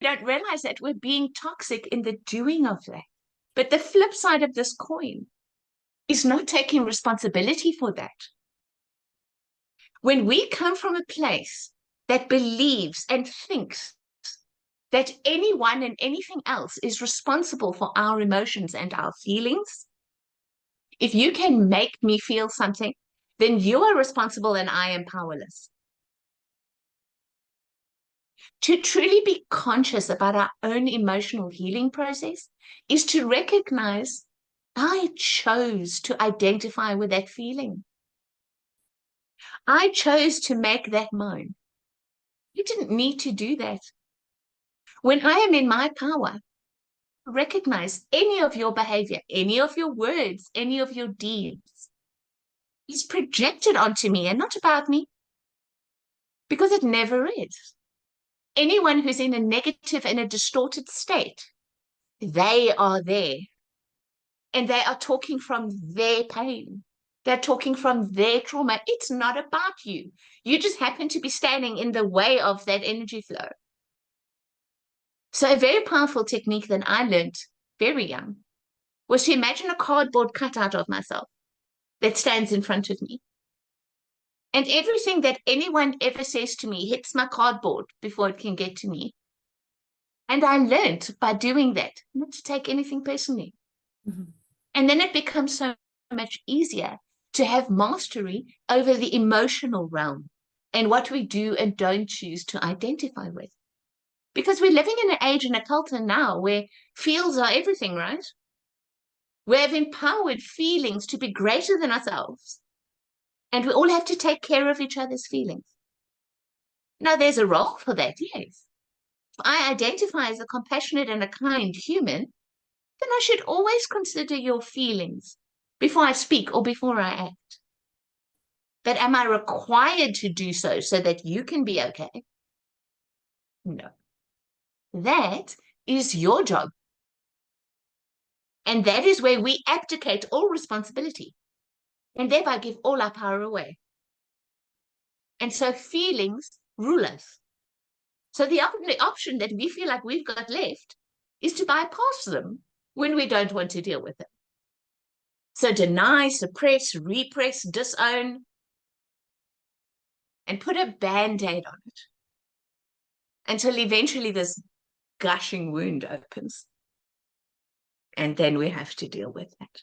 don't realize that we're being toxic in the doing of that. But the flip side of this coin is not taking responsibility for that. When we come from a place that believes and thinks that anyone and anything else is responsible for our emotions and our feelings, if you can make me feel something, then you are responsible and I am powerless. To truly be conscious about our own emotional healing process is to recognize I chose to identify with that feeling. I chose to make that moan. You didn't need to do that. When I am in my power, recognize any of your behavior, any of your words, any of your deeds is projected onto me and not about me, because it never is. Anyone who's in a negative and a distorted state, they are there. And they are talking from their pain. They're talking from their trauma. It's not about you. You just happen to be standing in the way of that energy flow. So a very powerful technique that I learned very young was to imagine a cardboard cutout of myself that stands in front of me. And everything that anyone ever says to me hits my cardboard before it can get to me. And I learned by doing that not to take anything personally. Mm-hmm. And then it becomes so much easier to have mastery over the emotional realm and what we do and don't choose to identify with. Because we're living in an age and a culture now where feels are everything, right? We have empowered feelings to be greater than ourselves. And we all have to take care of each other's feelings. Now, there's a role for that, yes. If I identify as a compassionate and a kind human, then I should always consider your feelings before I speak or before I act. But am I required to do so that you can be okay? No. That is your job. And that is where we abdicate all responsibility and thereby give all our power away. And so feelings rule us. So the only option that we feel like we've got left is to bypass them when we don't want to deal with them. So deny, suppress, repress, disown, and put a band-aid on it until eventually this gushing wound opens. And then we have to deal with that.